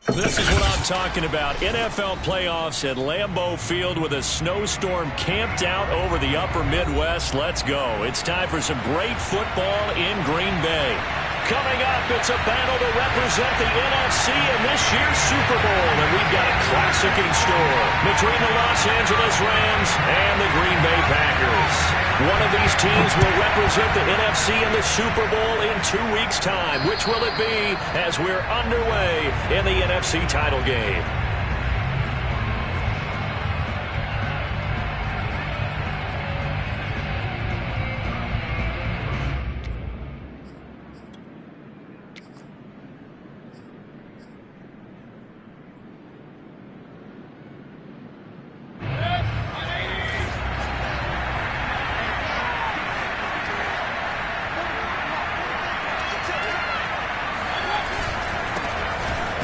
This is what I'm talking about. NFL playoffs at Lambeau Field with a snowstorm camped out over the upper Midwest. Let's go. It's time for some great football in Green Bay. Coming up, it's a battle to represent the NFC in this year's Super Bowl. And we've got a classic in store between the Los Angeles Rams and the Green Bay Packers. One of these teams will represent the NFC in the Super Bowl in 2 weeks' time. Which will it be as we're underway in the NFC title game?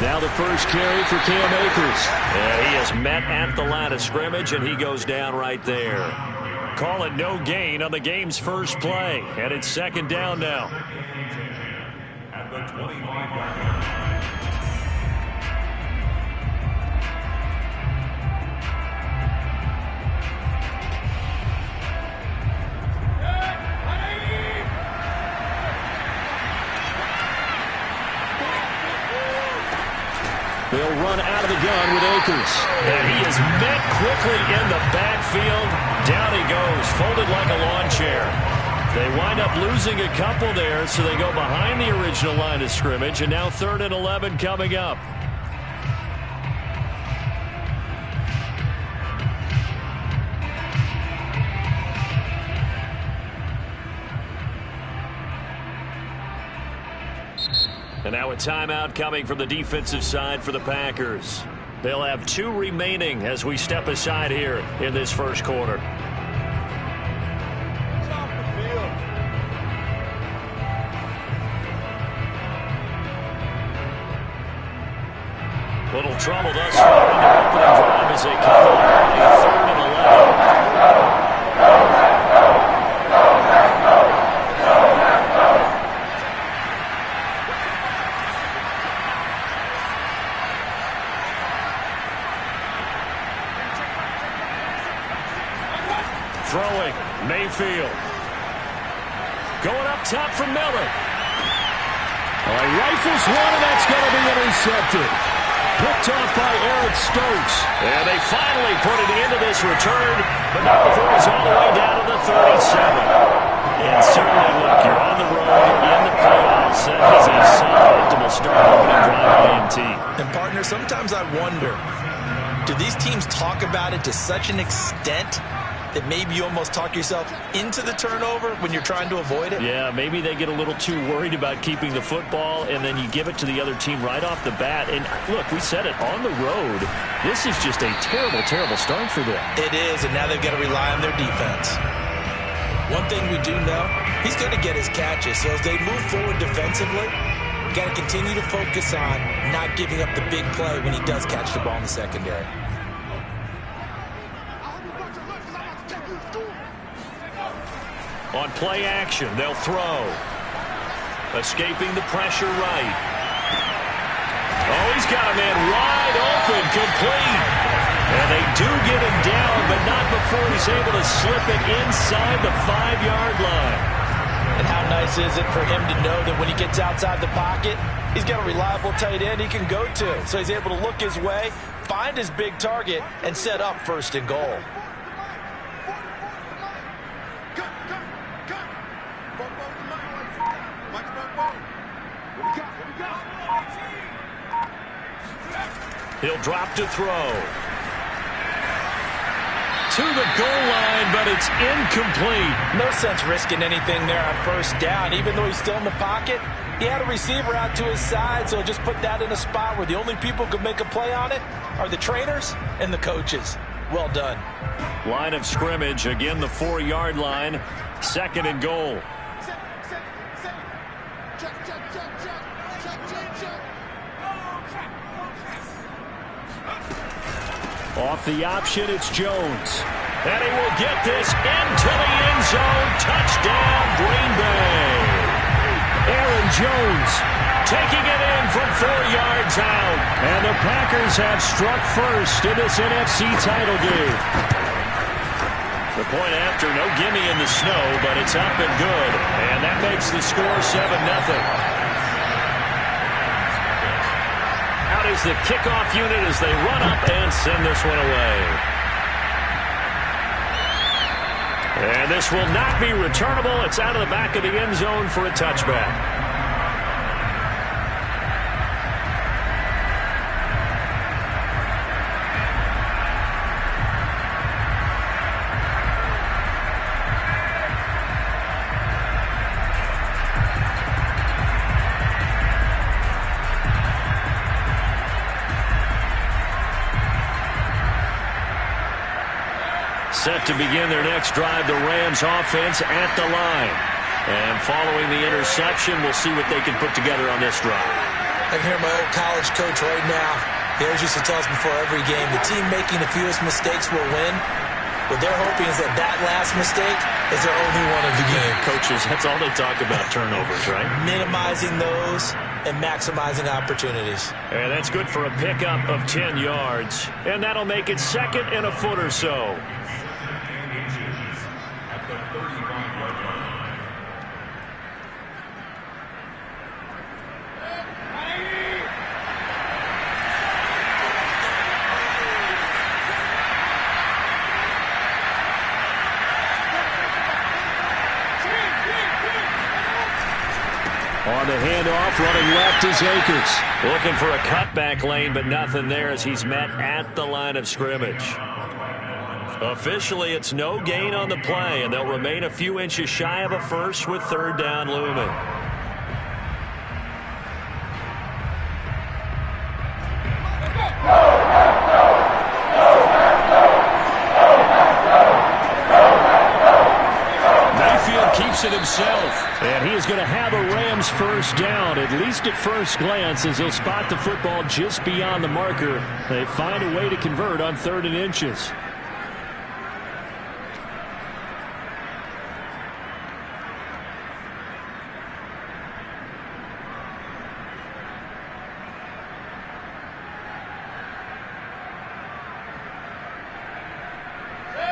Now the first carry for Cam Akers. And he is met at the line of scrimmage, and he goes down right there. Call it no gain on the game's first play. And it's second down now. At the 25-yard line. They'll run out of the gun with Akers. And he is met quickly in the backfield. Down he goes, folded like a lawn chair. They wind up losing a couple there, so they go behind the original line of scrimmage. And now 3rd and 11 coming up. And now a timeout coming from the defensive side for the Packers. They'll have 2 remaining as we step aside here in this first quarter. Little trouble thus far in the opening drive as they come up on a 3rd and 11. Throwing, Mayfield. Going up top for Miller. He rifles one, and that's going to be intercepted. Picked off by Eric Stokes. And they finally put it into this return, but not before he's all the way down to the 37. And certainly, look, you're on the road in the playoffs. That is a suboptimal start opening drive by MT. And, partner, sometimes I wonder, do these teams talk about it to such an extent that maybe you almost talk yourself into the turnover when you're trying to avoid it? Yeah, maybe they get a little too worried about keeping the football, and then you give it to the other team right off the bat. And, look, we said it, on the road, this is just a terrible, terrible start for them. It is, and now they've got to rely on their defense. One thing we do know, he's going to get his catches. So as they move forward defensively, got to continue to focus on not giving up the big play when he does catch the ball in the secondary. On play action, they'll throw. Escaping the pressure right. Oh, he's got a man wide open, complete. And they do get him down, but not before he's able to slip it inside the 5-yard line. And how nice is it for him to know that when he gets outside the pocket, he's got a reliable tight end he can go to. So he's able to look his way, find his big target, and set up 1st and goal. He'll drop to throw. To the goal line, but it's incomplete. No sense risking anything there on 1st down. Even though he's still in the pocket, he had a receiver out to his side, so just put that in a spot where the only people who can make a play on it are the trainers and the coaches. Well done. Line of scrimmage, again the 4-yard line. 2nd and goal. Off the option, it's Jones. And he will get this into the end zone. Touchdown, Green Bay. Aaron Jones taking it in from 4 yards out. And the Packers have struck first in this NFC title game. The point after, no gimme in the snow, but it's up and good. And that makes the score 7-0. Out is the kickoff unit as they run up and send this one away. And this will not be returnable. It's out of the back of the end zone for a touchback. Set to begin their next drive, the Rams offense at the line. And following the interception, we'll see what they can put together on this drive. I can hear my old college coach right now. He always used to tell us before every game, the team making the fewest mistakes will win. What they're hoping is that that last mistake is their only one of the game. Coaches, that's all they talk about, turnovers, right? Minimizing those and maximizing opportunities. And that's good for a pickup of 10 yards. And that'll make it second and a foot or so. On the handoff, running left is Akers. Looking for a cutback lane, but nothing there as he's met at the line of scrimmage. Officially, it's no gain on the play, and they'll remain a few inches shy of a first with third down looming. Keeps it himself, and he is going to have a Rams first down, at least at first glance, as he'll spot the football just beyond the marker. They find a way to convert on 3rd and inches.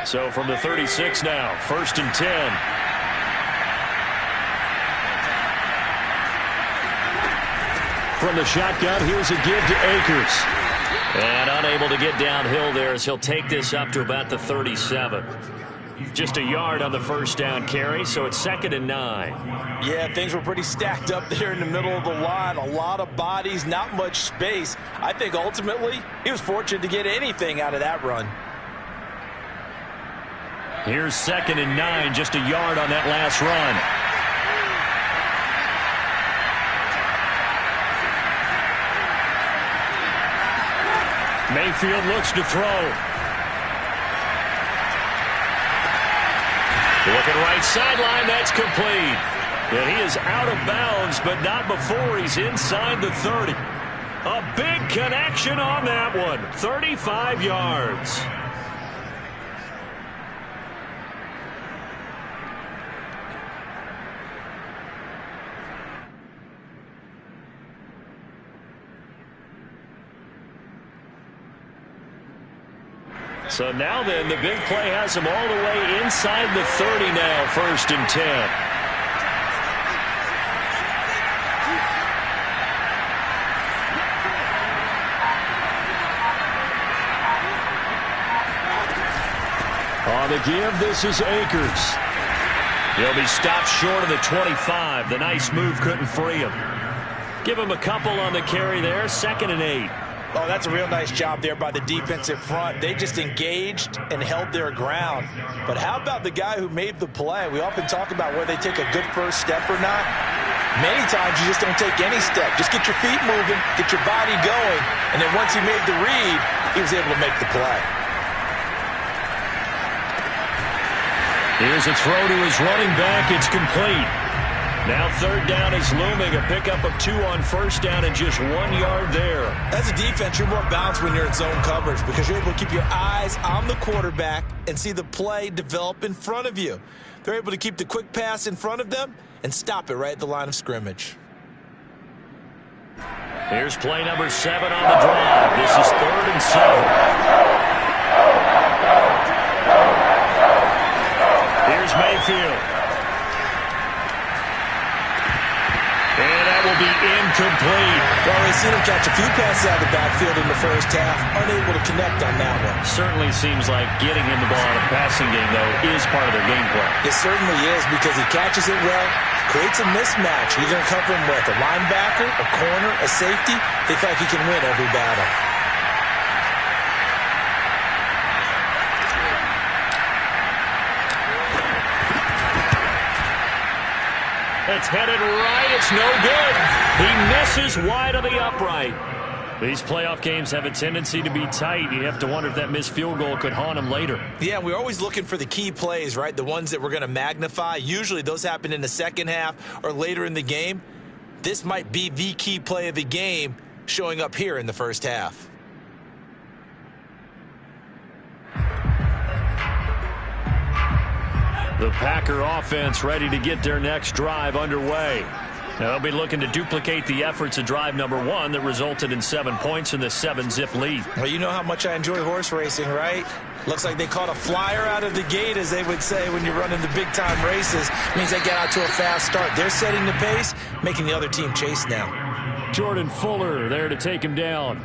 So from the 36 now, 1st and 10. From the shotgun, here's a give to Akers. And unable to get downhill there as he'll take this up to about the 37. Just a yard on the first down carry, so it's 2nd and 9. Yeah, things were pretty stacked up there in the middle of the line. A lot of bodies, not much space. I think ultimately he was fortunate to get anything out of that run. Here's 2nd and 9, just a yard on that last run. Mayfield looks to throw. Looking right sideline, that's complete. And he is out of bounds, but not before he's inside the 30. A big connection on that one. 35 yards. So now then, the big play has him all the way inside the 30 now, 1st and 10. On the give, this is Akers. He'll be stopped short of the 25. The nice move couldn't free him. Give him a couple on the carry there, 2nd and 8. Oh, that's a real nice job there by the defensive front. They just engaged and held their ground. But how about the guy who made the play? We often talk about whether they take a good first step or not. Many times you just don't take any step. Just get your feet moving, get your body going, and then once he made the read, he was able to make the play. Here's a throw to his running back. It's complete. Now 3rd down is looming, a pickup of 2 on 1st down and just 1 yard there. As a defense, you're more balanced when you're in zone coverage because you're able to keep your eyes on the quarterback and see the play develop in front of you. They're able to keep the quick pass in front of them and stop it right at the line of scrimmage. Here's play number 7 on the drive. This is 3rd and 7. Here's Mayfield. And that will be incomplete. Well, we've seen him catch a few passes out of the backfield in the first half. Unable to connect on that one. Certainly seems like getting him the ball in a passing game, though, is part of their game plan. It certainly is because he catches it well, creates a mismatch. You're going to cover him with a linebacker, a corner, a safety. They feel like he can win every battle. It's headed right. It's no good. He misses wide of the upright. These playoff games have a tendency to be tight. You have to wonder if that missed field goal could haunt him later. Yeah, we're always looking for the key plays, right? The ones that we're going to magnify. Usually those happen in the second half or later in the game. This might be the key play of the game showing up here in the first half. The Packer offense ready to get their next drive underway. Now they'll be looking to duplicate the efforts of drive number 1 that resulted in 7 points in the 7-zip lead. Well, you know how much I enjoy horse racing, right? Looks like they caught a flyer out of the gate, as they would say when you're running the big-time races. Means they get out to a fast start. They're setting the pace, making the other team chase now. Jordan Fuller there to take him down.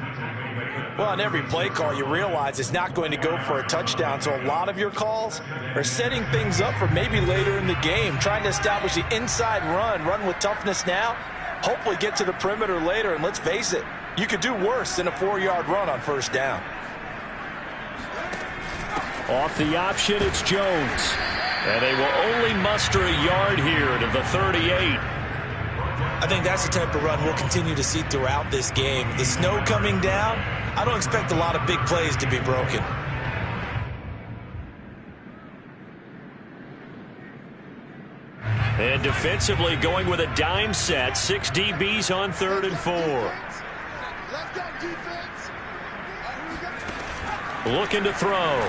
Well, on every play call, you realize it's not going to go for a touchdown, so a lot of your calls are setting things up for maybe later in the game, trying to establish the inside run with toughness now, hopefully get to the perimeter later, and let's face it, you could do worse than a 4-yard run on first down. Off the option, it's Jones. And they will only muster a yard here to the 38. I think that's the type of run we'll continue to see throughout this game. The snow coming down, I don't expect a lot of big plays to be broken. And defensively going with a dime set. 6 DBs on 3rd and 4. Looking to throw.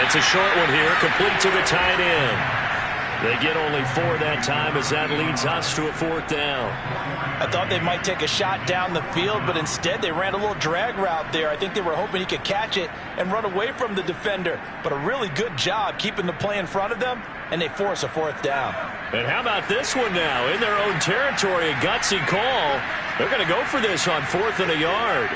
It's a short one here, complete to the tight end. They get only 4 that time as that leads us to a 4th down. I thought they might take a shot down the field, but instead they ran a little drag route there. I think they were hoping he could catch it and run away from the defender. But a really good job keeping the play in front of them, and they force a 4th down. And how about this one now? In their own territory, a gutsy call. They're going to go for this on 4th and a yard.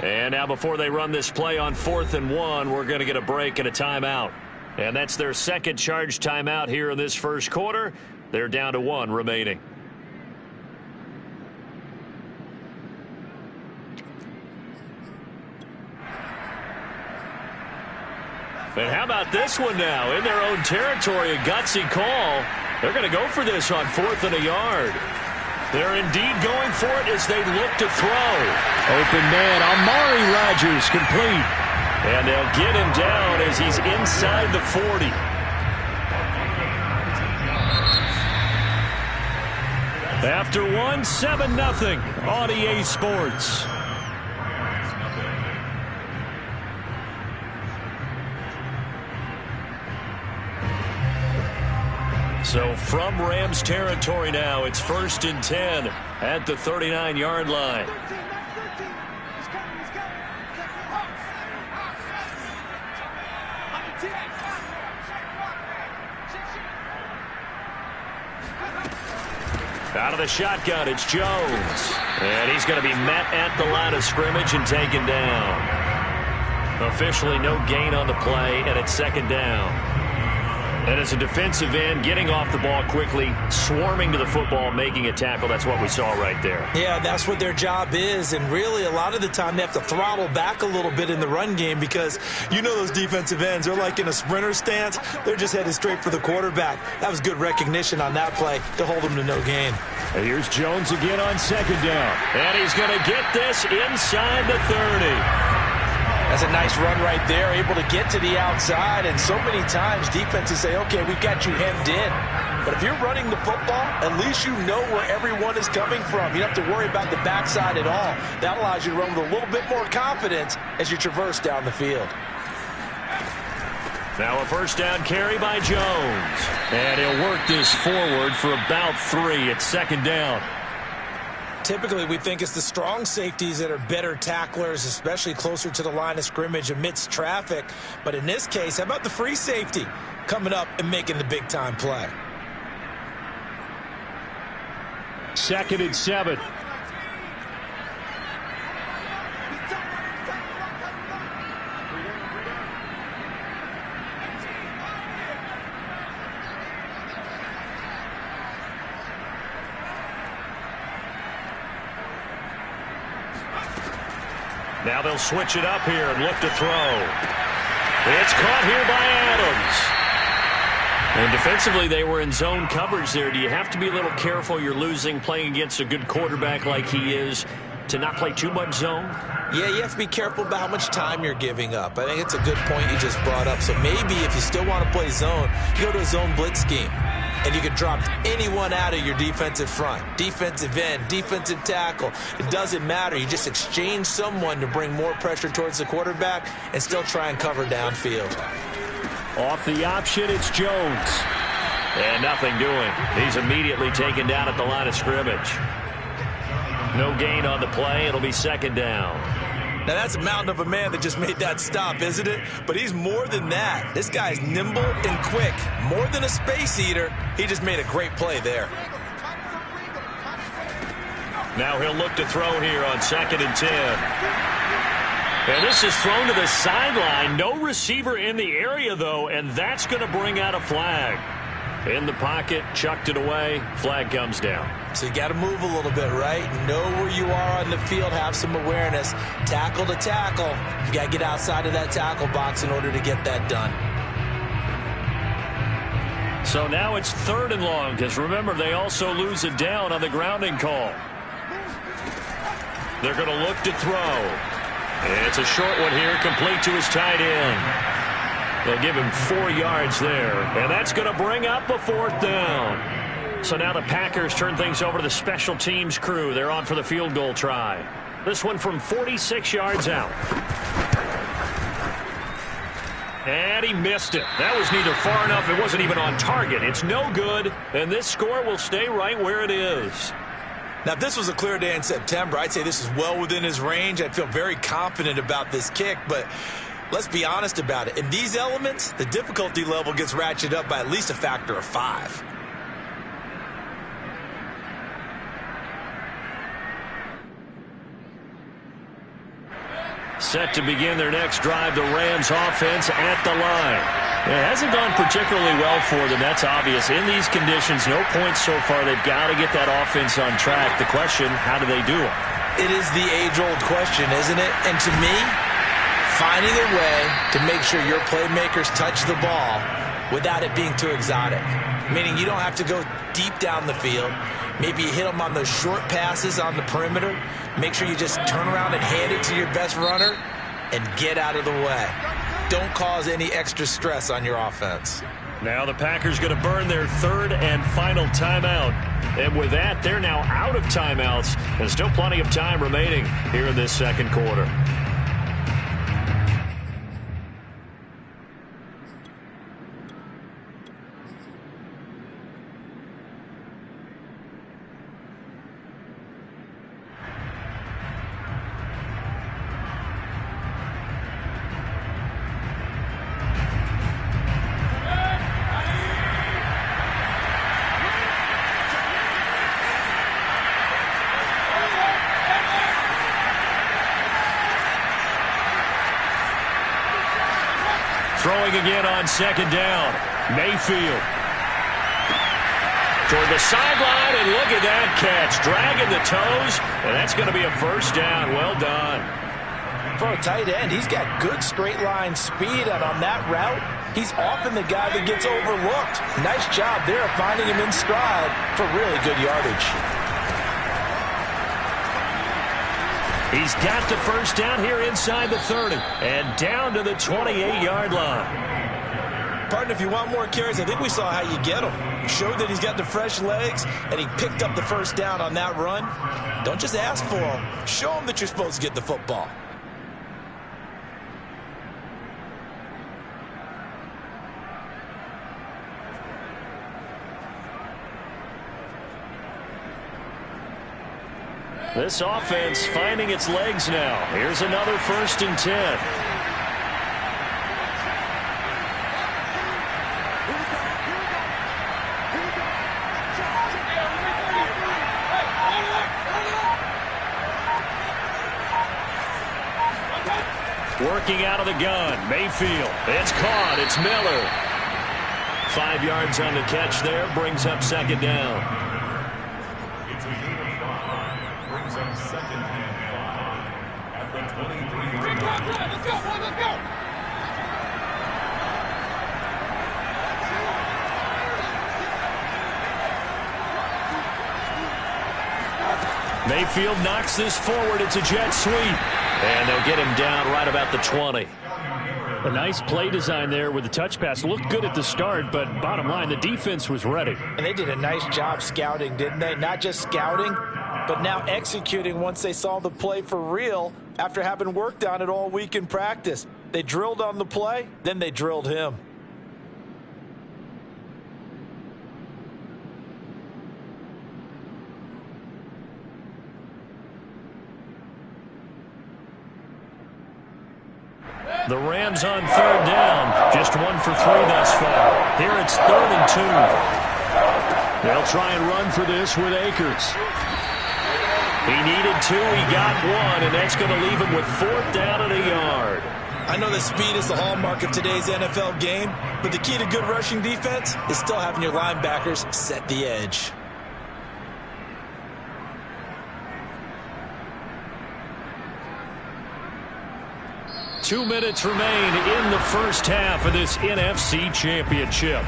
And now before they run this play on 4th and 1, we're going to get a break and a timeout. And that's their second charge timeout here in this first quarter. They're down to 1 remaining. And how about this one now? In their own territory, a gutsy call. They're going to go for this on 4th and a yard. They're indeed going for it as they look to throw. Open man, Amari Rodgers complete. And they'll get him down as he's inside the 40. After 1, 7-0 on EA Sports. So from Rams territory now, it's 1st and 10 at the 39-yard line. Out of the shotgun, it's Jones. And he's going to be met at the line of scrimmage and taken down. Officially no gain on the play, and it's 2nd down. And as a defensive end, getting off the ball quickly, swarming to the football, making a tackle. That's what we saw right there. Yeah, that's what their job is. And really, a lot of the time, they have to throttle back a little bit in the run game because you know those defensive ends, they're like in a sprinter stance. They're just headed straight for the quarterback. That was good recognition on that play to hold them to no gain. And here's Jones again on 2nd down. And he's going to get this inside the 30. That's a nice run right there, able to get to the outside. And so many times defenses say, okay, we've got you hemmed in. But if you're running the football, at least you know where everyone is coming from. You don't have to worry about the backside at all. That allows you to run with a little bit more confidence as you traverse down the field. Now a first down carry by Jones. And he'll work this forward for about 3. It's second down. Typically, we think it's the strong safeties that are better tacklers, especially closer to the line of scrimmage amidst traffic. But in this case, how about the free safety coming up and making the big-time play? 2nd and 7. Now they'll switch it up here and look to throw. It's caught here by Adams. And defensively, they were in zone coverage there. Do you have to be a little careful? You're losing playing against a good quarterback like he is to not play too much zone? Yeah, you have to be careful about how much time you're giving up. I think it's a good point you just brought up. So maybe if you still want to play zone, you go to a zone blitz scheme. And you can drop anyone out of your defensive front. Defensive end, defensive tackle. It doesn't matter. You just exchange someone to bring more pressure towards the quarterback and still try and cover downfield. Off the option, it's Jones. And nothing doing. He's immediately taken down at the line of scrimmage. No gain on the play. It'll be second down. Now, that's a mountain of a man that just made that stop, isn't it? But he's more than that. This guy's nimble and quick. More than a space eater. He just made a great play there. Now he'll look to throw here on 2nd and 10. And this is thrown to the sideline. No receiver in the area, though, and that's going to bring out a flag. In the pocket, chucked it away. Flag comes down. So you got to move a little bit, right? Know where you are on the field. Have some awareness. Tackle to tackle. You got to get outside of that tackle box in order to get that done. So now it's 3rd and long, because remember, they also lose it down on the grounding call. They're going to look to throw. It's a short one here, complete to his tight end. They'll give him 4 yards there, and that's going to bring up a 4th down. So now the Packers turn things over to the special teams crew. They're on for the field goal try. This one from 46 yards out. And he missed it. That was neither far enough. It wasn't even on target. It's no good, and this score will stay right where it is. Now, if this was a clear day in September, I'd say this is well within his range. I'd feel very confident about this kick, but let's be honest about it. In these elements, the difficulty level gets ratcheted up by at least a factor of 5. Set to begin their next drive, the Rams offense at the line. It hasn't gone particularly well for them, that's obvious. In these conditions, no points so far. They've got to get that offense on track. The question, how do they do it? It is the age-old question, isn't it? And to me, finding a way to make sure your playmakers touch the ball without it being too exotic. Meaning you don't have to go deep down the field. Maybe you hit them on those short passes on the perimeter. Make sure you just turn around and hand it to your best runner and get out of the way. Don't cause any extra stress on your offense. Now the Packers going to burn their 3rd and final timeout. And with that, they're now out of timeouts. And still plenty of time remaining here in this 2nd quarter. Throwing again on 2nd down. Mayfield. Toward the sideline, and look at that catch. Dragging the toes, and that's going to be a 1st down. Well done. For a tight end, he's got good straight line speed, and on that route, he's often the guy that gets overlooked. Nice job there finding him in stride for really good yardage. He's got the 1st down here inside the 30 and down to the 28-yard line. Partner, if you want more carries, I think we saw how you get him. Showed that he's got the fresh legs, and he picked up the 1st down on that run. Don't just ask for him. Show him that you're supposed to get the football. This offense finding its legs now. Here's another 1st and 10. Working out of the gun. Mayfield. It's caught. It's Miller. 5 yards on the catch there. Brings up 2nd down. It's a gain of 5. Brings up 2nd and 5 at the 23-yard line. Let's go, boys, let's go. Mayfield knocks this forward. It's a jet sweep. And they'll get him down right about the 20. A nice play design there with the touch pass. Looked good at the start, but bottom line, the defense was ready. And they did a nice job scouting, didn't they? Not just scouting, but now executing once they saw the play for real after having worked on it all week in practice. They drilled on the play, then they drilled him. The Rams on 3rd down. Just 1 for 3 thus far. Here it's 3rd and 2. They'll try and run for this with Akers. He needed 2. He got 1, and that's going to leave him with 4th down and a yard. I know that speed is the hallmark of today's NFL game, but the key to good rushing defense is still having your linebackers set the edge. Two minutes remain in the first half of this NFC Championship.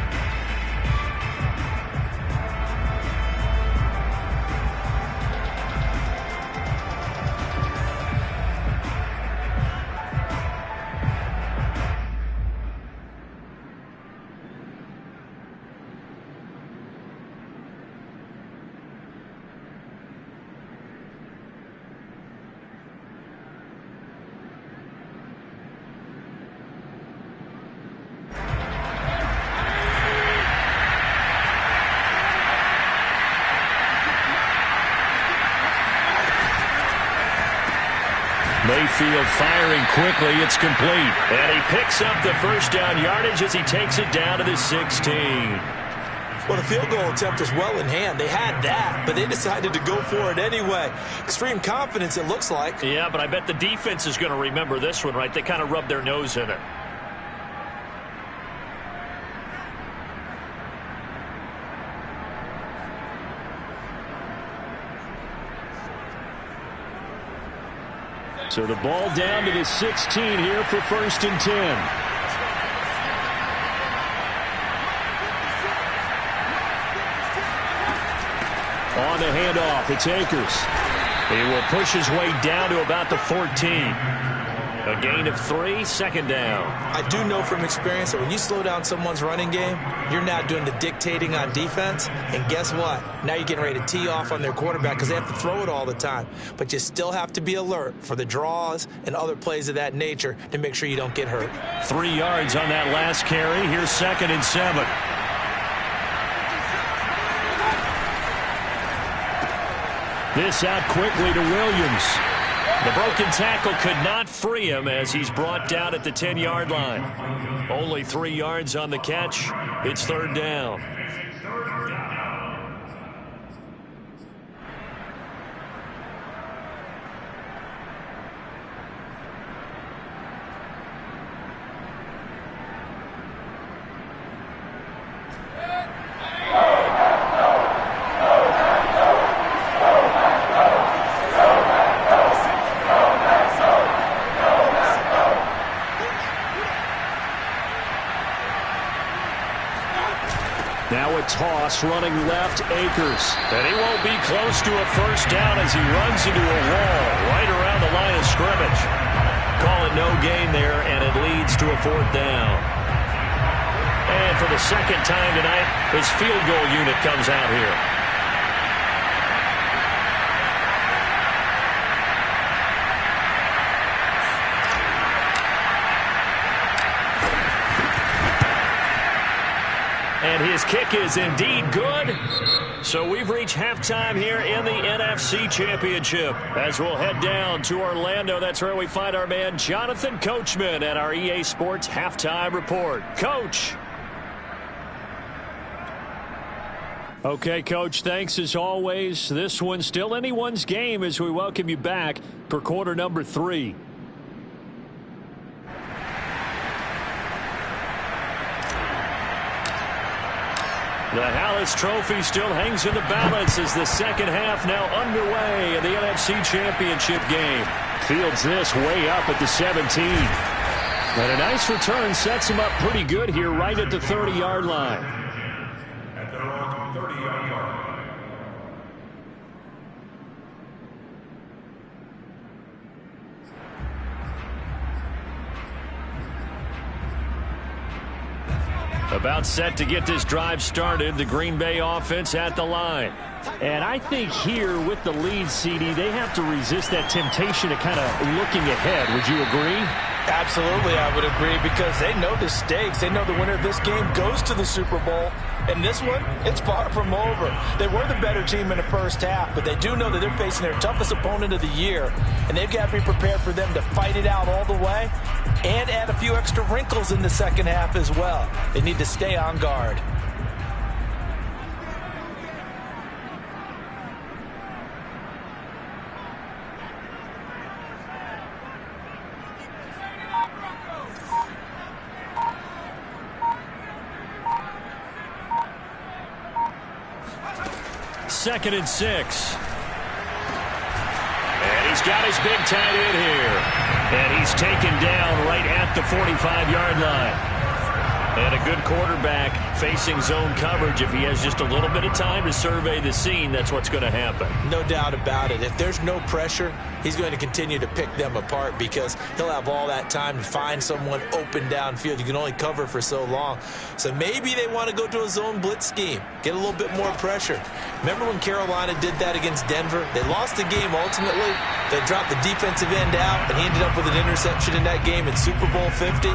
Mayfield firing quickly. It's complete. And he picks up the 1st down yardage as he takes it down to the 16. Well, the field goal attempt was well in hand. They had that, but they decided to go for it anyway. Extreme confidence, it looks like. Yeah, but I bet the defense is going to remember this one, right? They kind of rubbed their nose in it. So the ball down to the 16 here for 1st and 10. On the handoff, it's Akers. He will push his way down to about the 14. A gain of 3, 2nd down. I do know from experience that when you slow down someone's running game, you're not doing the dictating on defense. And guess what? Now you're getting ready to tee off on their quarterback because they have to throw it all the time. But you still have to be alert for the draws and other plays of that nature to make sure you don't get hurt. 3 yards on that last carry. Here's 2nd and 7. This out quickly to Williams. The broken tackle could not free him as he's brought down at the 10-yard line. Only 3 yards on the catch. It's 3rd down. Now a toss running left, Akers. And he won't be close to a 1st down as he runs into a wall right around the line of scrimmage. Call it no gain there, and it leads to a 4th down. And for the 2nd time tonight, his field goal unit comes out here. And his kick is indeed good. So we've reached halftime here in the NFC Championship. As we'll head down to Orlando, that's where we find our man Jonathan Coachman at our EA Sports Halftime Report. Coach. Okay, Coach, thanks as always. This one's still anyone's game as we welcome you back for quarter number 3. The Hallis Trophy still hangs in the balance as the second half now underway in the NFC Championship game. Fields this way up at the 17. And a nice return sets him up pretty good here right at the 30-yard line. At their own 30-yard line. About set to get this drive started, the Green Bay offense at the line. And I think here with the lead, CD, they have to resist that temptation to kind of looking ahead. Would you agree? Absolutely, I would agree, because they know the stakes. They know the winner of this game goes to the Super Bowl. And this one, it's far from over. They were the better team in the first half, but they do know that they're facing their toughest opponent of the year, and they've got to be prepared for them to fight it out all the way and add a few extra wrinkles in the second half as well. They need to stay on guard. Second and 6. And he's got his big tight end here. And he's taken down right at the 45-yard line. And a good quarterback facing zone coverage. If he has just a little bit of time to survey the scene, that's what's going to happen. No doubt about it. If there's no pressure, he's going to continue to pick them apart because he'll have all that time to find someone open downfield. You can only cover for so long. So maybe they want to go to a zone blitz scheme, get a little bit more pressure. Remember when Carolina did that against Denver? They lost the game ultimately. They dropped the defensive end out, and he ended up with an interception in that game in Super Bowl 50.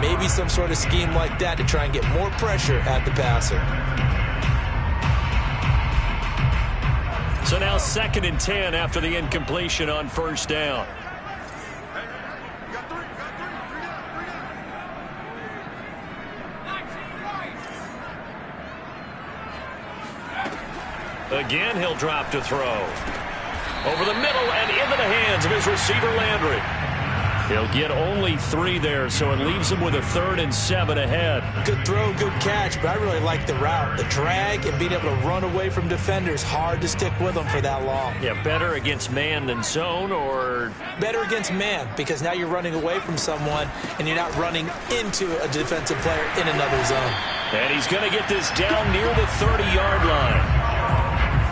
Maybe some sort of scheme like that to try and get more pressure at the passer. So now second and 10 after the incompletion on first down. Again, he'll drop to throw. Over the middle and into the hands of his receiver, Landry. He'll get only 3 there, so it leaves him with a 3rd and 7 ahead. Good throw, good catch, but I really like the route. The drag and being able to run away from defenders, hard to stick with them for that long. Yeah, better against man than zone, or? Better against man, because now you're running away from someone and you're not running into a defensive player in another zone. And he's going to get this down near the 30-yard line.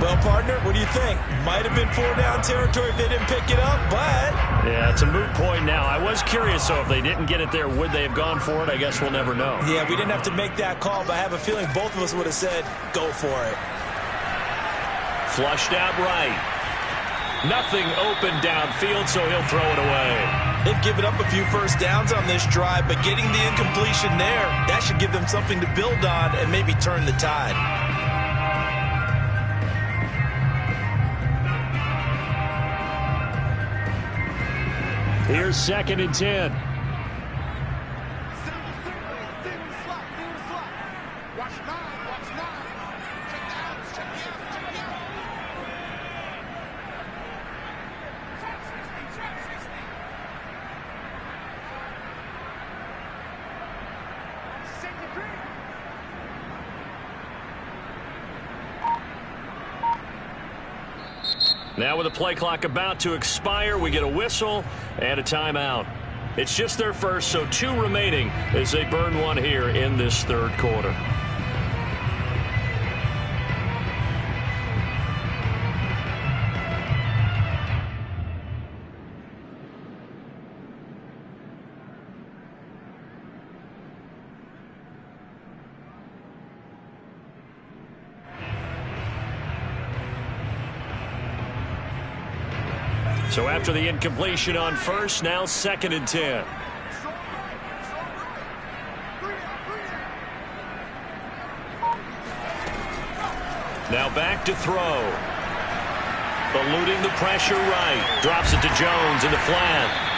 Well, partner, what do you think? Might have been 4-down territory if they didn't pick it up, but... Yeah, it's a moot point now. I was curious, so if they didn't get it there, would they have gone for it? I guess we'll never know. Yeah, we didn't have to make that call, but I have a feeling both of us would have said, go for it. Flushed out right. Nothing open downfield, so he'll throw it away. They've given up a few first downs on this drive, but getting the incompletion there, that should give them something to build on and maybe turn the tide. Here's second and 10. Now with the play clock about to expire, we get a whistle and a timeout. It's just their first, so 2 remaining as they burn 1 here in this third quarter. So after the incompletion on first, now second and 10. Now back to throw. Eluding the pressure right. Drops it to Jones in the flat.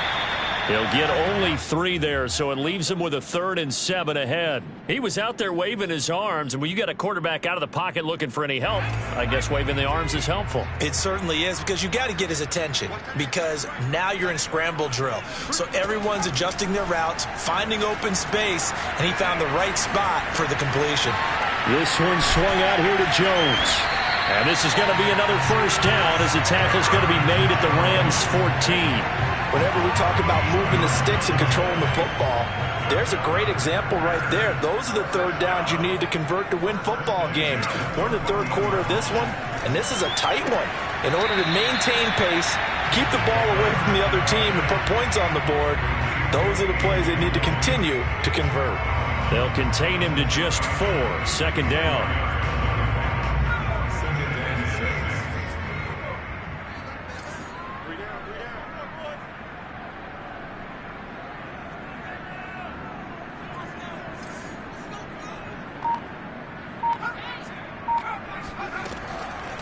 He'll get only 3 there, so it leaves him with a 3rd and 7 ahead. He was out there waving his arms, and when you get a quarterback out of the pocket looking for any help, I guess waving the arms is helpful. It certainly is, because you got to get his attention, because now you're in scramble drill. So everyone's adjusting their routes, finding open space, and he found the right spot for the completion. This one swung out here to Jones. And this is going to be another first down as the tackle's going to be made at the Rams 14. Whenever we talk about moving the sticks and controlling the football, there's a great example right there. Those are the 3rd downs you need to convert to win football games. We're in the 3rd quarter of this one, and this is a tight one. In order to maintain pace, keep the ball away from the other team, and put points on the board, those are the plays they need to continue to convert. They'll contain him to just 4, 2nd down.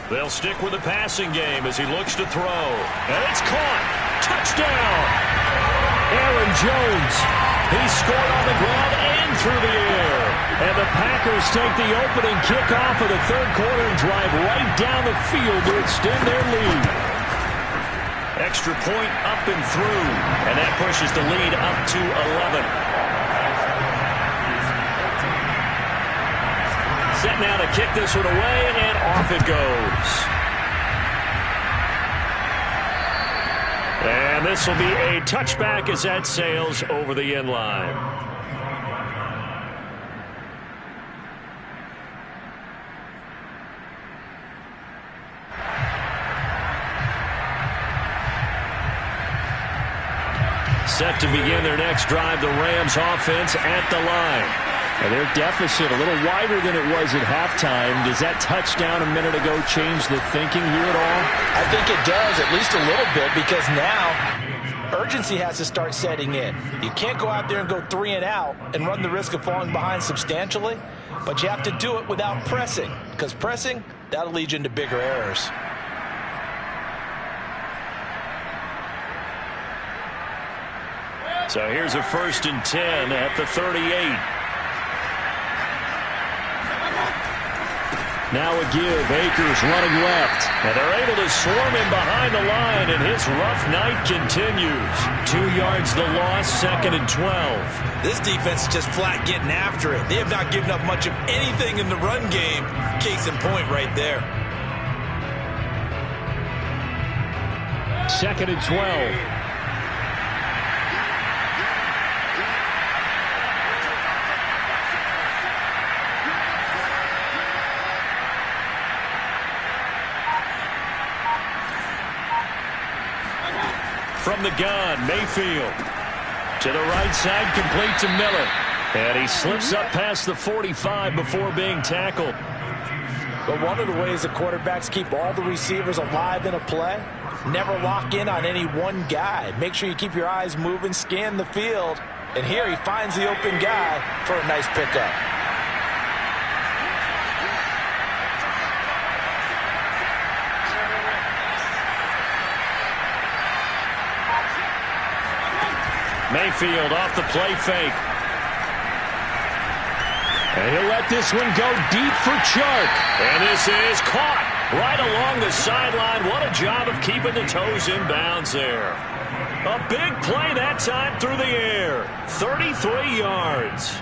They'll stick with the passing game as he looks to throw. And it's caught. Touchdown. Aaron Jones. He scored on the ground and through the air. And the Packers take the opening kickoff of the 3rd quarter and drive right down the field to extend their lead. Extra point up and through. And that pushes the lead up to 11. Set now to kick this one away, and off it goes. And this will be a touchback as that sails over the end line. Set to begin their next drive, the Rams offense at the line. And their deficit a little wider than it was at halftime. Does that touchdown a minute ago change the thinking here at all? I think it does, at least a little bit, because now urgency has to start setting in. You can't go out there and go 3 and out and run the risk of falling behind substantially, but you have to do it without pressing, because pressing, that'll lead you into bigger errors. So here's a 1st and 10 at the 38. Now a give. Akers running left. And they're able to swarm him behind the line, and his rough night continues. 2 yards the loss, 2nd and 12. This defense is just flat getting after it. They have not given up much of anything in the run game. Case in point right there. 2nd and 12. From the gun, Mayfield. To the right side, complete to Miller. And he slips up past the 45 before being tackled. But one of the ways the quarterbacks keep all the receivers alive in a play, never lock in on any one guy. Make sure you keep your eyes moving, scan the field. And here he finds the open guy for a nice pickup. Mayfield off the play fake. And he'll let this one go deep for Chark. And this is caught right along the sideline. What a job of keeping the toes in bounds there. A big play that time through the air. 33 yards.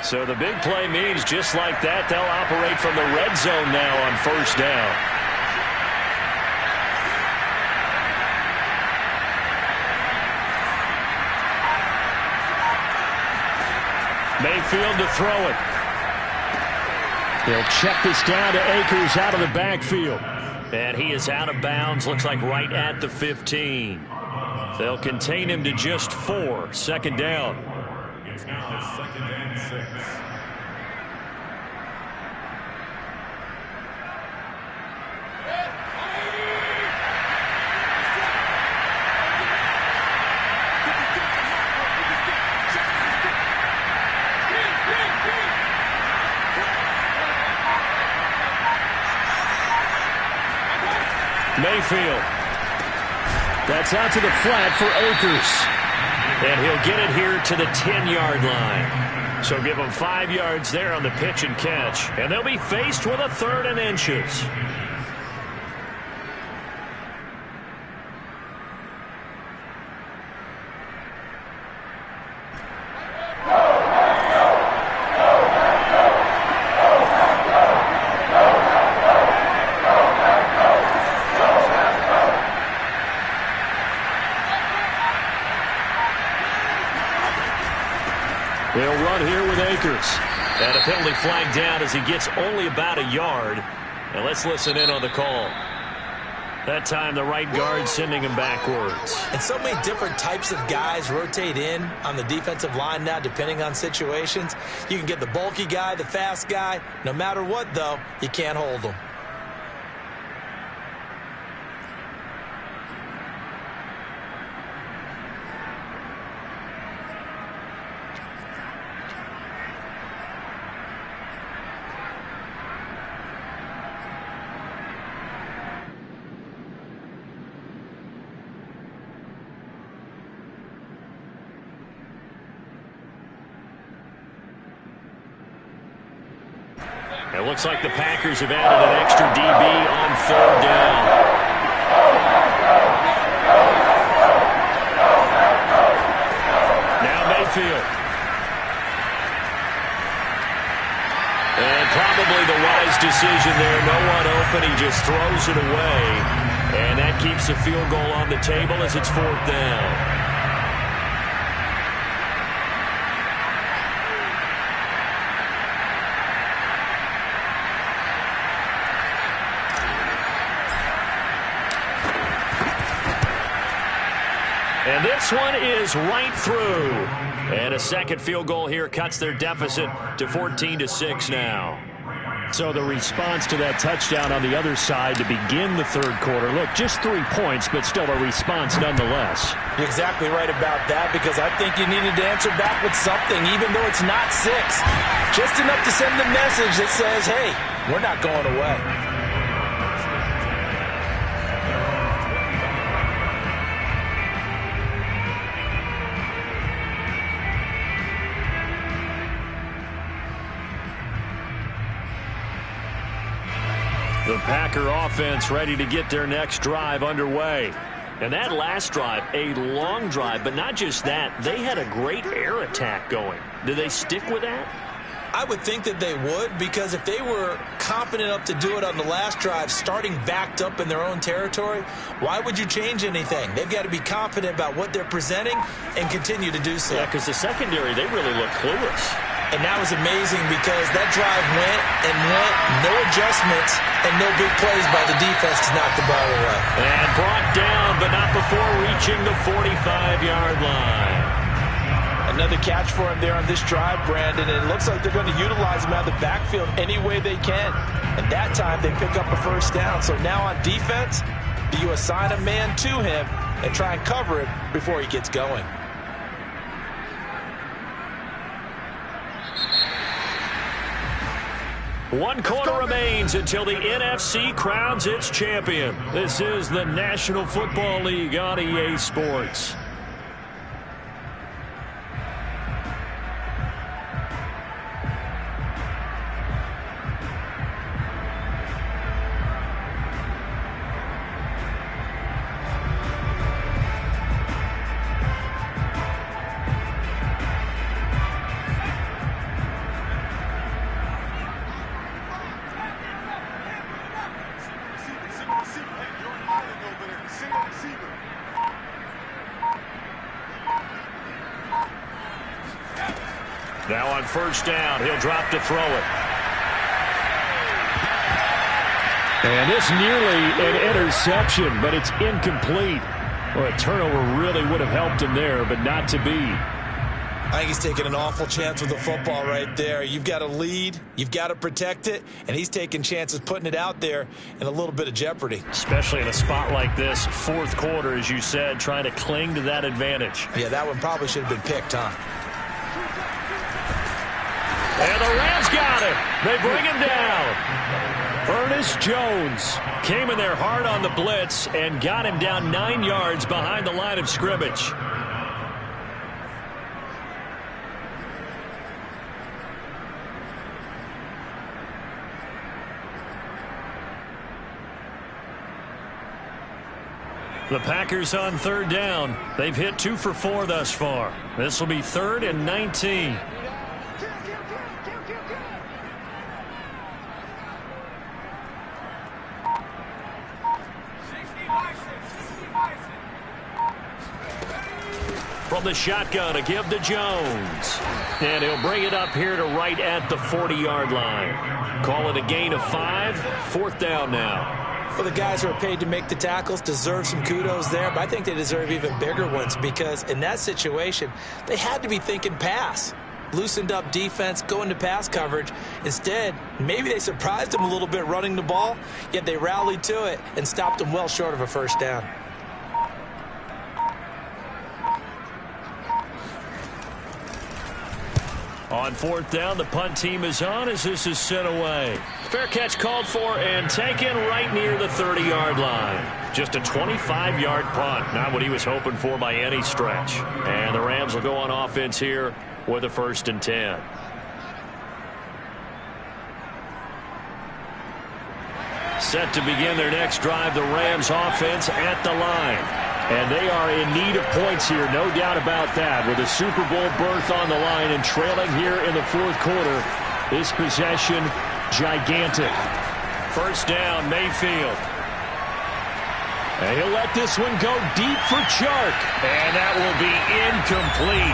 So the big play means just like that, they'll operate from the red zone now on 1st down. Mayfield to throw it. They'll check this down to Akers out of the backfield. And he is out of bounds, looks like right at the 15. They'll contain him to just 4, 2nd down. It's now 2nd and 6. Mayfield. That's out to the flat for Akers. And he'll get it here to the 10-yard line. So give them 5 yards there on the pitch and catch. And they'll be faced with a 3rd and inches. They'll run here with Akers. And a penalty flag down as he gets only about a yard. And let's listen in on the call. That time the right guard sending him backwards. And so many different types of guys rotate in on the defensive line now depending on situations. You can get the bulky guy, the fast guy. No matter what, though, you can't hold them. It looks like the Packers have added an extra DB on 4th down. Now Mayfield. And probably the wise decision there. No one open. He just throws it away. And that keeps the field goal on the table as it's 4th down. And this one is right through. And a second field goal here cuts their deficit to 14-6 now. So the response to that touchdown on the other side to begin the 3rd quarter. Look, just 3 points, but still a response nonetheless. You're exactly right about that, because I think you needed to answer back with something, even though it's not 6. Just enough to send the message that says, hey, we're not going away. The Packer offense ready to get their next drive underway. And that last drive, a long drive, but not just that. They had a great air attack going. Did they stick with that? I would think that they would, because if they were confident enough to do it on the last drive, starting backed up in their own territory, why would you change anything? They've got to be confident about what they're presenting and continue to do so. Yeah, because the secondary, they really look clueless. And that was amazing, because that drive went and went, no adjustments, and no big plays by the defense to knock the ball away. And brought down, but not before reaching the 45-yard line. Another catch for him there on this drive, Brandon, and it looks like they're going to utilize him out of the backfield any way they can. And that time they pick up a 1st down. So now on defense, do you assign a man to him and try and cover it before he gets going? One quarter remains until the NFC crowns its champion. This is the National Football League on EA Sports. Now on 1st down, he'll drop to throw it. And this nearly an interception, but it's incomplete. Well, a turnover really would have helped him there, but not to be. I think he's taking an awful chance with the football right there. You've got to lead, you've got to protect it, and he's taking chances putting it out there in a little bit of jeopardy. Especially in a spot like this, 4th quarter, as you said, trying to cling to that advantage. Yeah, that one probably should have been picked, huh? And the Rams got it. They bring him down. Ernest Jones came in there hard on the blitz and got him down 9 yards behind the line of scrimmage. The Packers on third down. They've hit 2 for 4 thus far. This will be 3rd and 19. From the shotgun, a give to Jones. And he'll bring it up here to right at the 40-yard line. Call it a gain of 5. 4th down now. Well, the guys who are paid to make the tackles deserve some kudos there, but I think they deserve even bigger ones because in that situation, they had to be thinking pass. Loosened up defense, going to pass coverage. Instead, maybe they surprised them a little bit running the ball, yet they rallied to it and stopped them well short of a first down. On 4th down, the punt team is on as this is sent away. Fair catch called for and taken right near the 30-yard line. Just a 25-yard punt, not what he was hoping for by any stretch. And the Rams will go on offense here with a 1st and 10. Set to begin their next drive, the Rams offense at the line. And they are in need of points here, no doubt about that. With a Super Bowl berth on the line and trailing here in the 4th quarter, this possession gigantic. 1st down, Mayfield. And he'll let this one go deep for Chark. And that will be incomplete.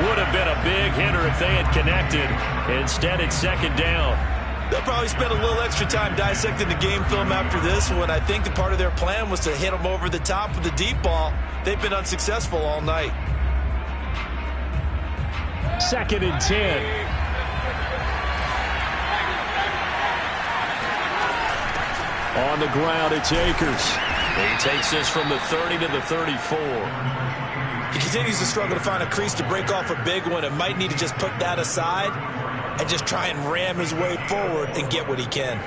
Would have been a big hitter if they had connected. Instead, it's 2nd down. They'll probably spend a little extra time dissecting the game film after this one. I think the part of their plan was to hit them over the top with the deep ball. They've been unsuccessful all night. 2nd and 10. On the ground, it's Akers. He takes this from the 30 to the 34. He continues to struggle to find a crease to break off a big one and might need to just put that aside and just try and ram his way forward and get what he can.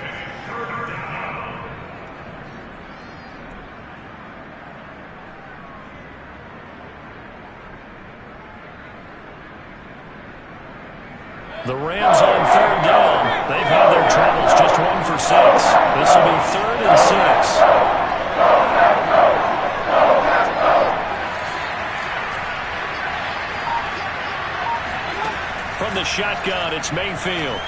The Rams on 3rd down. They've had their troubles, just 1 for 6. This will be 3rd and 6. From the shotgun, it's Mayfield.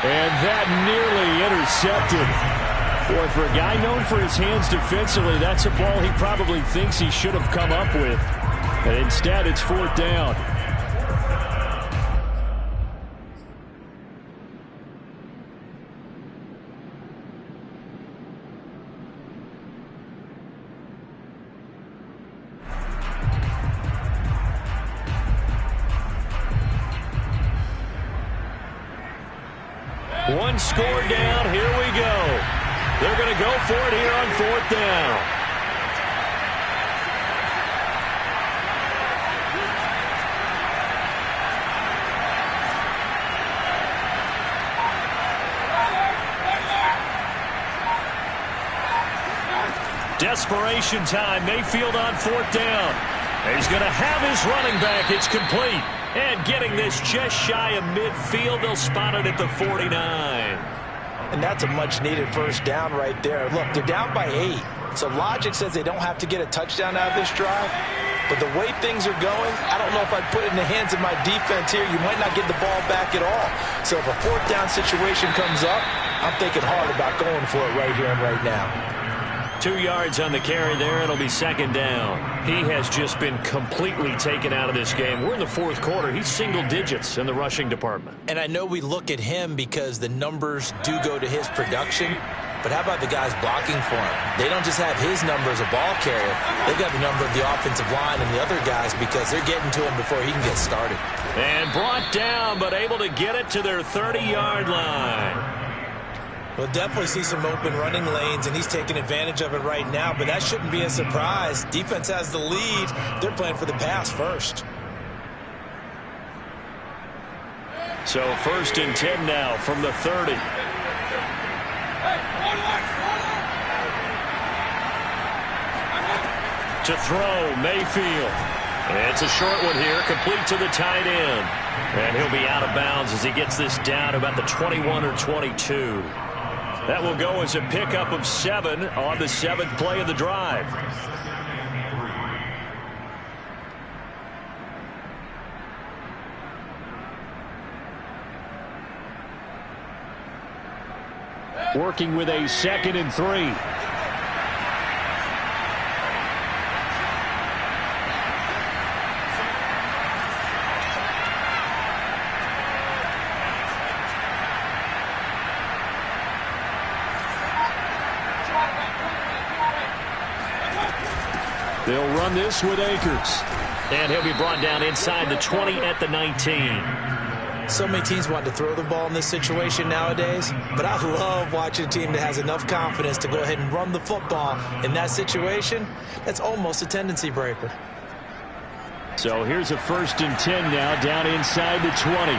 And that nearly intercepted. Boy, for a guy known for his hands defensively, that's a ball he probably thinks he should have come up with. And instead, it's 4th down. One score down. Here we go. They're going to go for it here on 4th down. Desperation time. Mayfield on 4th down. He's going to have his running back. It's complete. And getting this just shy of midfield, they'll spot it at the 49. And that's a much-needed 1st down right there. Look, they're down by 8. So logic says they don't have to get a touchdown out of this drive. But the way things are going, I don't know if I'd put it in the hands of my defense here. You might not get the ball back at all. So if a 4th down situation comes up, I'm thinking hard about going for it right here and right now. 2 yards on the carry there. It'll be 2nd down. He has just been completely taken out of this game. We're in the 4th quarter. He's single digits in the rushing department. And I know we look at him because the numbers do go to his production. But how about the guys blocking for him? They don't just have his number as a ball carrier. They've got the number of the offensive line and the other guys because they're getting to him before he can get started. And brought down, but able to get it to their 30-yard line. We'll definitely see some open running lanes, and he's taking advantage of it right now, but that shouldn't be a surprise. Defense has the lead. They're playing for the pass first. So 1st and 10 now from the 30. To throw, Mayfield. It's a short one here, complete to the tight end. And he'll be out of bounds as he gets this down about the 21 or 22. That will go as a pickup of 7 on the 7th play of the drive. Working with a 2nd and 3. They'll run this with Akers. And he'll be brought down inside the 20 at the 19. So many teams want to throw the ball in this situation nowadays, but I love watching a team that has enough confidence to go ahead and run the football in that situation. That's almost a tendency breaker. So here's a 1st and 10 now, down inside the 20.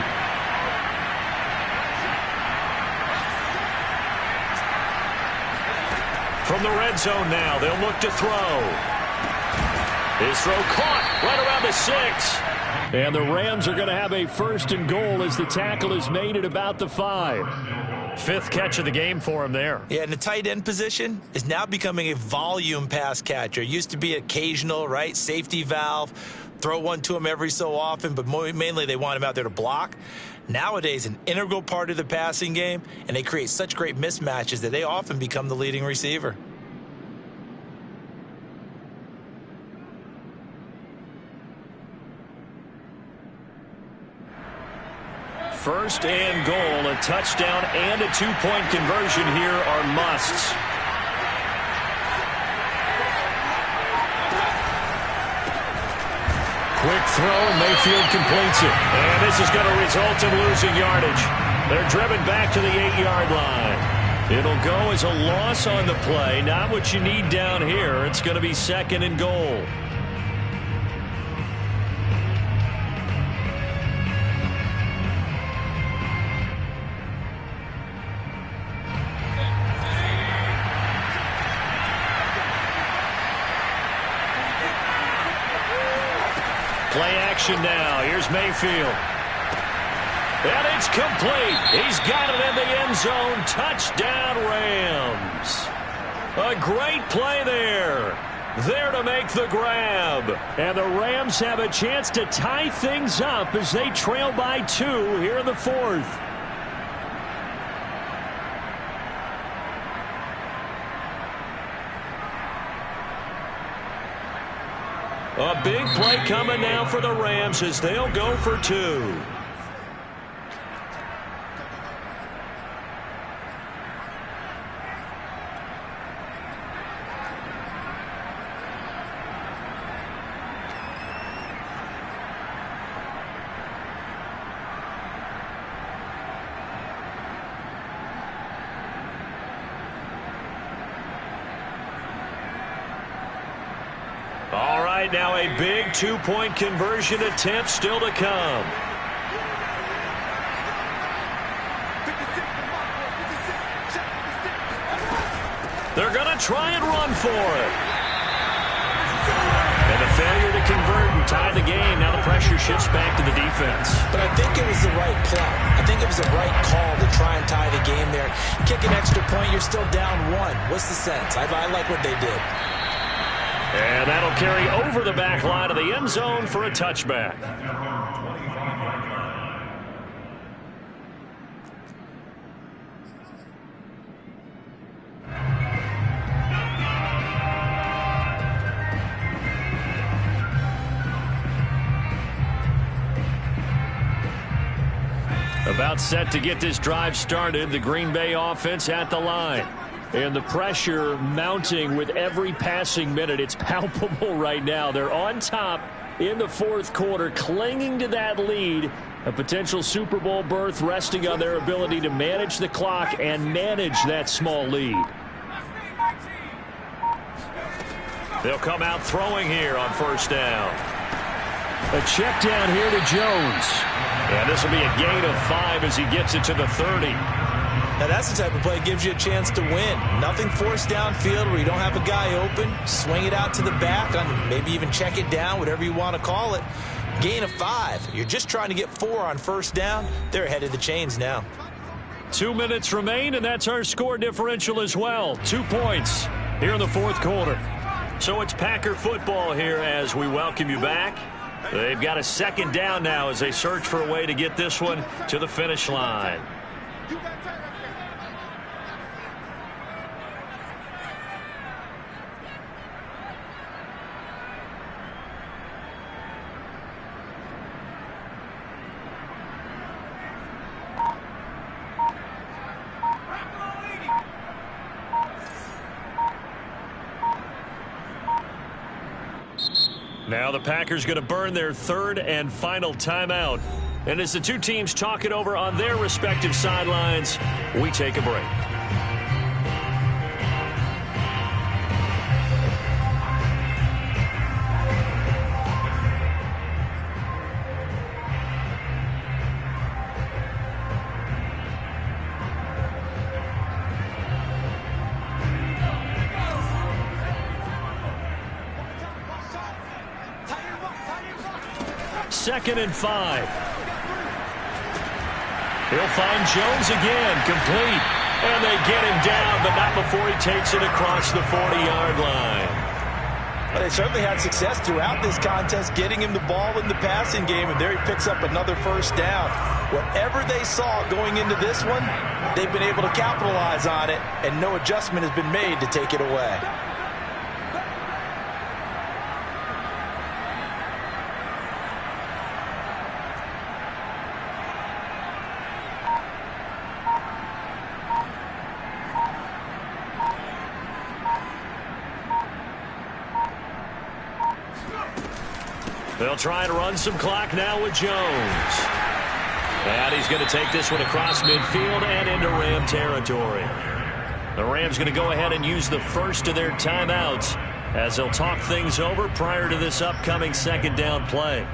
From the red zone now, they'll look to throw. His throw caught right around the 6. And the Rams are going to have a 1st and goal as the tackle is made at about the 5. 5th catch of the game for him there. Yeah, and the tight end position is now becoming a volume pass catcher. It used to be occasional, right? Safety valve. Throw one to him every so often, but mainly they want him out there to block. Nowadays, an integral part of the passing game, and they create such great mismatches that they often become the leading receiver. First and goal, a touchdown and a 2-point conversion here are musts. Quick throw, Mayfield completes it. And this is going to result in losing yardage. They're driven back to the 8-yard line. It'll go as a loss on the play. Not what you need down here. It's going to be 2nd and goal. Play action now. Here's Mayfield. And it's complete. He's got it in the end zone. Touchdown, Rams. A great play there. There to make the grab. And the Rams have a chance to tie things up as they trail by 2 here in the 4th. A big play coming now for the Rams as they'll go for 2. All right, now a big 2-point conversion attempt still to come. They're going to try and run for it. And a failure to convert and tie the game. Now the pressure shifts back to the defense. But I think it was the right play. I think it was the right call to try and tie the game there. Kick an extra point, you're still down 1. What's the sense? I like what they did. And that'll carry over the back line of the end zone for a touchback. About set to get this drive started. The Green Bay offense at the line. And the pressure mounting with every passing minute. It's palpable right now. They're on top in the 4th quarter, clinging to that lead. A potential Super Bowl berth resting on their ability to manage the clock and manage that small lead. They'll come out throwing here on 1st down. A check down here to Jones. And this will be a gain of 5 as he gets it to the 30. Now that's the type of play that gives you a chance to win. Nothing forced downfield where you don't have a guy open. Swing it out to the back, maybe even check it down, whatever you want to call it. Gain of 5. You're just trying to get 4 on first down. They're ahead of the chains now. 2 minutes remain, and that's our score differential as well. 2 points here in the fourth quarter. So it's Packer football here as we welcome you back. They've got a second down now as they search for a way to get this one to the finish line. Now the Packers going to burn their third and final timeout. And as the two teams talk it over on their respective sidelines, we take a break. Second and 5. He'll find Jones again, complete. And they get him down, but not before he takes it across the 40-yard line. Well, they certainly had success throughout this contest, getting him the ball in the passing game, and there he picks up another first down. Whatever they saw going into this one, they've been able to capitalize on it, and no adjustment has been made to take it away. They'll try and run some clock now with Jones. And he's going to take this one across midfield and into Ram territory. The Rams going to go ahead and use the first of their timeouts as they'll talk things over prior to this upcoming second down play.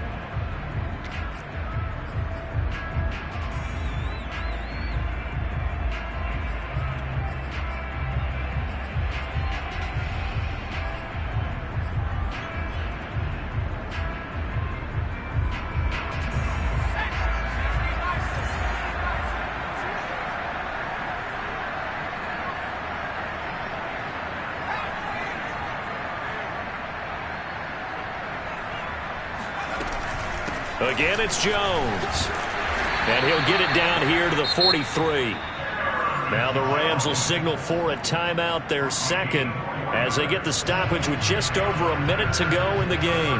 Again, it's Jones. And he'll get it down here to the 43. Now the Rams will signal for a timeout, their second, as they get the stoppage with just over a minute to go in the game.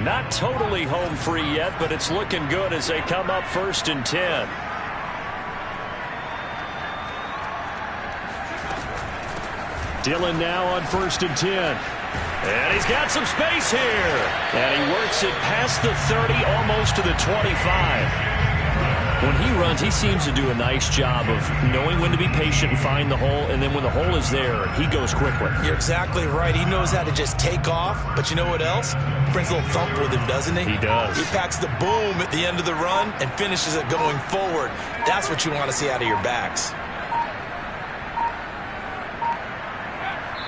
Not totally home free yet, but it's looking good as they come up 1st and 10. Dillon now on 1st and 10. And he's got some space here. And he works it past the 30, almost to the 25. When he runs, he seems to do a nice job of knowing when to be patient and find the hole. And then when the hole is there, he goes quickly. You're exactly right. He knows how to just take off. But you know what else? Brings a little thump with him, doesn't he? He does. He packs the boom at the end of the run and finishes it going forward. That's what you want to see out of your backs.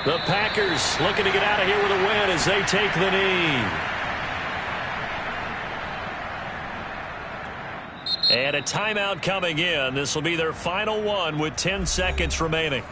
The Packers looking to get out of here with a win as they take the knee. And a timeout coming in. This will be their final one with 10 seconds remaining.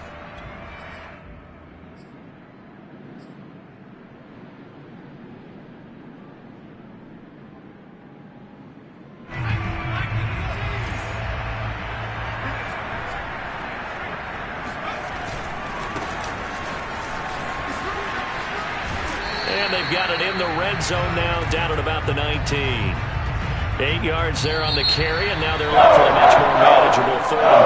And they've got it in the red zone now, down at about the 19. 8 yards there on the carry, and now they're left with a much more manageable 3rd and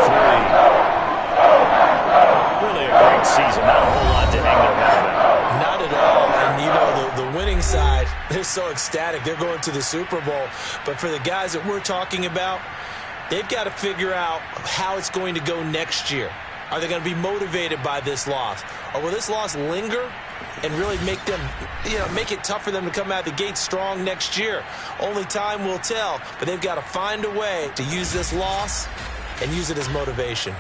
3. Really a great season. Not a whole lot to hang their head about. Not at all. And, you know, the winning side, they're so ecstatic. They're going to the Super Bowl. But for the guys that we're talking about, they've got to figure out how it's going to go next year. Are they going to be motivated by this loss? Or will this loss linger and really make them, make it tough for them to come out the gate strong next year? Only time will tell, but they've got to find a way to use this loss and use it as motivation.